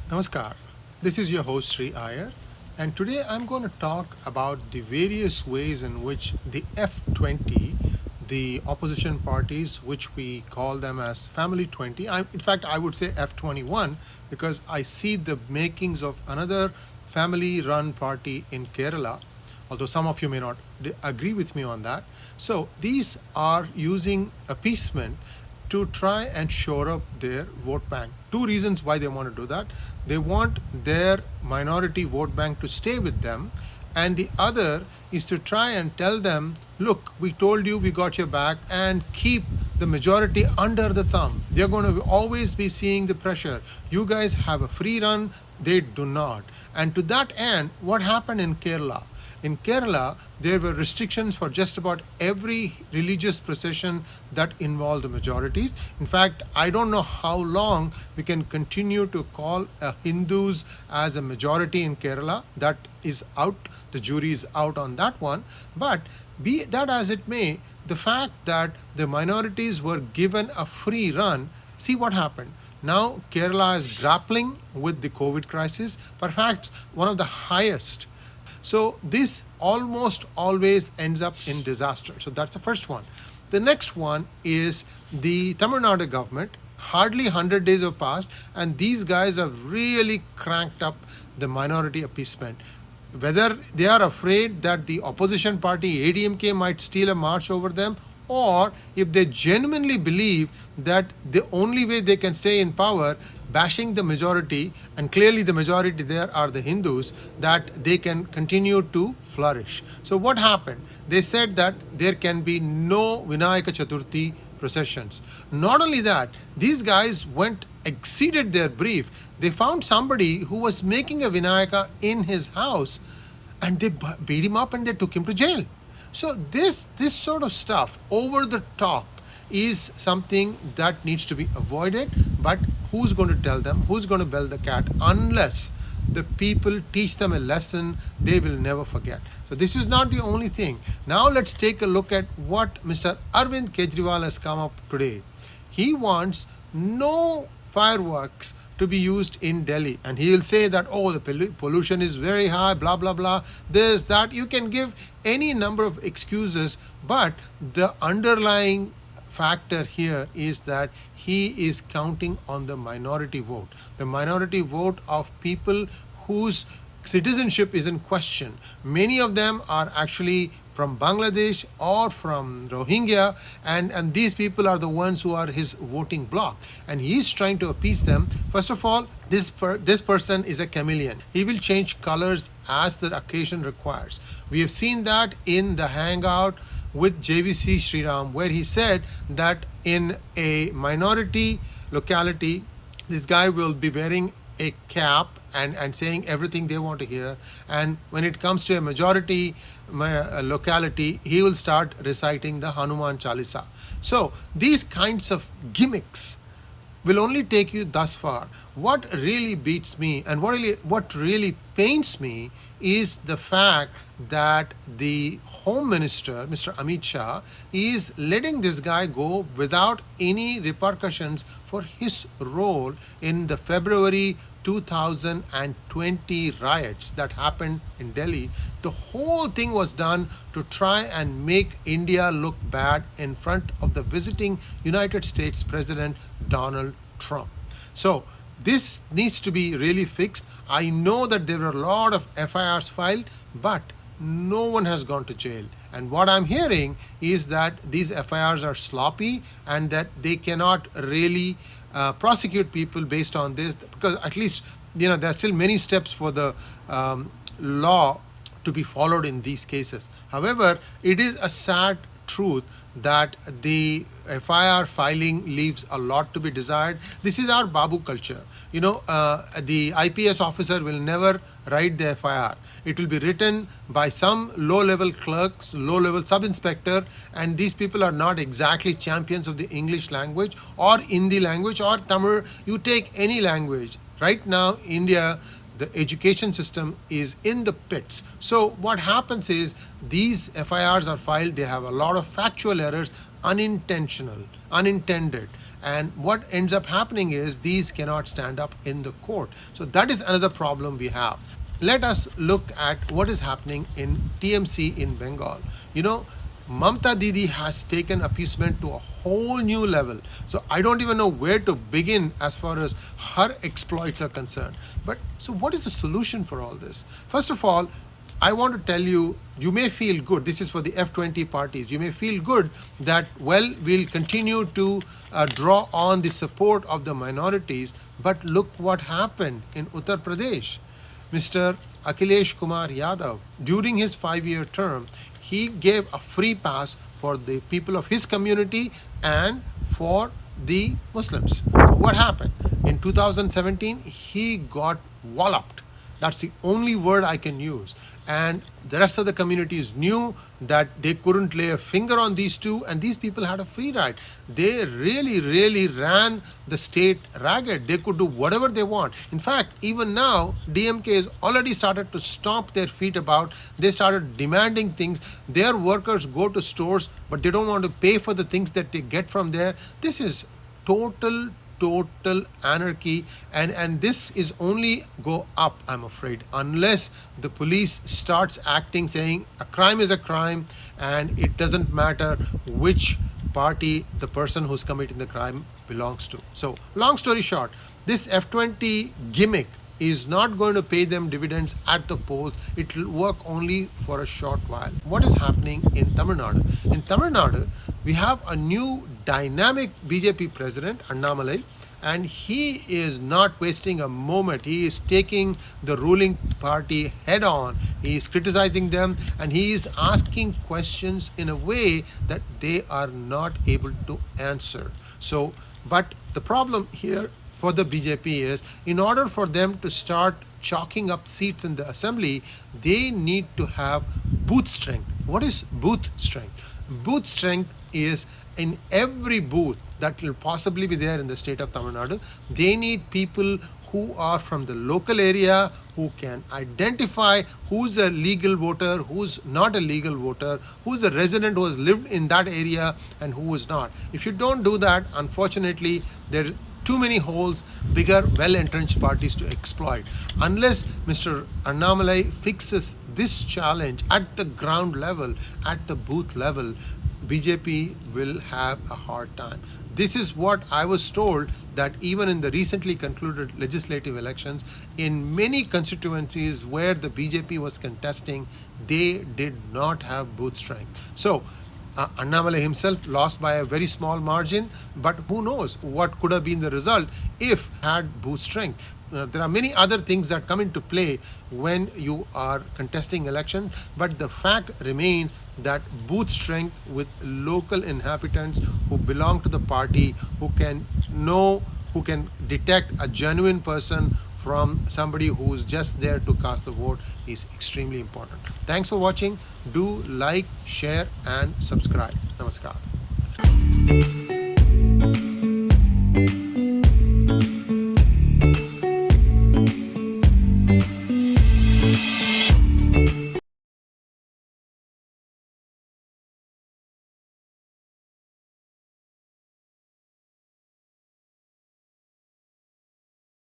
Namaskar. This is your host Sri Iyer, and today I'm going to talk about the various ways in which the F20, the opposition parties, which we call them as Family 20, in fact, I would say F21 because I see the makings of another family run party in Kerala, although some of you may not agree with me on that. So these are using appeasement to try and shore up their vote bank. Two reasons why they want to do that. They want their minority vote bank to stay with them, and the other is to try and tell them, look, we told you we got your back, and keep the majority under the thumb. They're going to always be seeing the pressure. You guys have a free run, they do not. And to that end, what happened in Kerala? In Kerala, there were restrictions for just about every religious procession that involved the majorities. In fact, I don't know how long we can continue to call Hindus as a majority in Kerala. That is out. The jury is out on that one. But be that as it may, the fact that the minorities were given a free run, see what happened. Now, Kerala is grappling with the COVID crisis, perhaps one of the highest. So this almost always ends up in disaster. So that's the first one. The next one is the Tamil Nadu government. Hardly 100 days have passed, and these guys have really cranked up the minority appeasement. Whether they are afraid that the opposition party ADMK might steal a march over them, or if they genuinely believe that the only way they can stay in power, bashing the majority, and clearly the majority there are the Hindus, that they can continue to flourish. So what happened? They said that there can be no Vinayaka Chaturthi processions. Not only that, these guys went exceeded their brief. They found somebody who was making a Vinayaka in his house, and they beat him up and they took him to jail. So this sort of stuff over the top is something that needs to be avoided. But who's going to tell them? Who's going to bell the cat? Unless the people teach them a lesson, they will never forget. So this is not the only thing. Now let's take a look at what Mr. Arvind Kejriwal has come up today. He wants no fireworks to be used in Delhi. And he will say that, oh, the pollution is very high, blah, blah, blah, this, that. You can give any number of excuses, but the underlying factor here is that he is counting on the minority vote. The minority vote of people whose citizenship is in question. Many of them are actually from Bangladesh or from Rohingya, and these people are the ones who are his voting bloc. And he's trying to appease them. First of all, this person is a chameleon. He will change colors as the occasion requires. We have seen that in the hangout with JVC Sriram, where he said that in a minority locality, this guy will be wearing a cap and saying everything they want to hear. And when it comes to a majority locality, he will start reciting the Hanuman Chalisa. So these kinds of gimmicks will only take you thus far. What really beats me and what really pains me is the fact that the Home Minister, Mr. Amit Shah, is letting this guy go without any repercussions for his role in the February 2020 riots that happened in Delhi. The whole thing was done to try and make India look bad in front of the visiting United States President Donald Trump. So this needs to be really fixed. I know that there were a lot of FIRs filed, but no one has gone to jail. And what I'm hearing is that these FIRs are sloppy and that they cannot really prosecute people based on this, because at least there are still many steps for the law to be followed in these cases. However, it is a sad truth that the FIR filing leaves a lot to be desired. This is our Babu culture. The IPS officer will never write the FIR. It will be written by some low-level clerks, low-level sub-inspector, and these people are not exactly champions of the English language or Hindi language or Tamil. You take any language. Right now, India, the education system is in the pits. So what happens is these FIRs are filed, they have a lot of factual errors, unintended, And what ends up happening is these cannot stand up in the court. So that is another problem we have. Let us look at what is happening in TMC in Bengal. You know, Mamta Didi has taken appeasement to a whole new level. So I don't even know where to begin as far as her exploits are concerned. But so what is the solution for all this? First of all, I want to tell you, you may feel good. This is for the F20 parties. You may feel good that, well, we'll continue to draw on the support of the minorities. But look what happened in Uttar Pradesh. Mr. Akhilesh Kumar Yadav, during his 5-year term, he gave a free pass for the people of his community and for the Muslims. So what happened? In 2017, he got walloped. That's the only word I can use. And the rest of the communities knew that they couldn't lay a finger on these two, and these people had a free ride. They really, really ran the state ragged. They could do whatever they want. In fact, even now, DMK has already started to stomp their feet about. They started demanding things. Their workers go to stores, but they don't want to pay for the things that they get from there. This is total anarchy, and this is only go up, I'm afraid, unless the police starts acting, saying a crime is a crime and it doesn't matter which party the person who's committing the crime belongs to. So long story short, this F20 gimmick is not going to pay them dividends at the polls. It will work only for a short while. What is happening in Tamil Nadu? In Tamil Nadu, we have a new dynamic BJP president, Annamalai, and he is not wasting a moment. He is taking the ruling party head on. He is criticizing them, and he is asking questions in a way that they are not able to answer. So, but the problem here for the BJP is, in order for them to start chalking up seats in the assembly, they need to have booth strength. What is booth strength? Booth strength is in every booth that will possibly be there in the state of Tamil Nadu. They need people who are from the local area, who can identify who's a legal voter, who's not a legal voter, who's a resident who has lived in that area and who is not. If you don't do that, unfortunately, there are too many holes, bigger, well-entrenched parties to exploit. Unless Mr. Annamalai fixes this challenge at the ground level, at the booth level, BJP will have a hard time. This is what I was told, that even in the recently concluded legislative elections, in many constituencies where the BJP was contesting, they did not have booth strength. So Annamalai himself lost by a very small margin, but who knows what could have been the result if had booth strength. There are many other things that come into play when you are contesting election, but the fact remains that booth strength with local inhabitants who belong to the party, who can know, who can detect a genuine person from somebody who is just there to cast the vote, is extremely important. Thanks for watching. Do like, share and subscribe. Namaskar.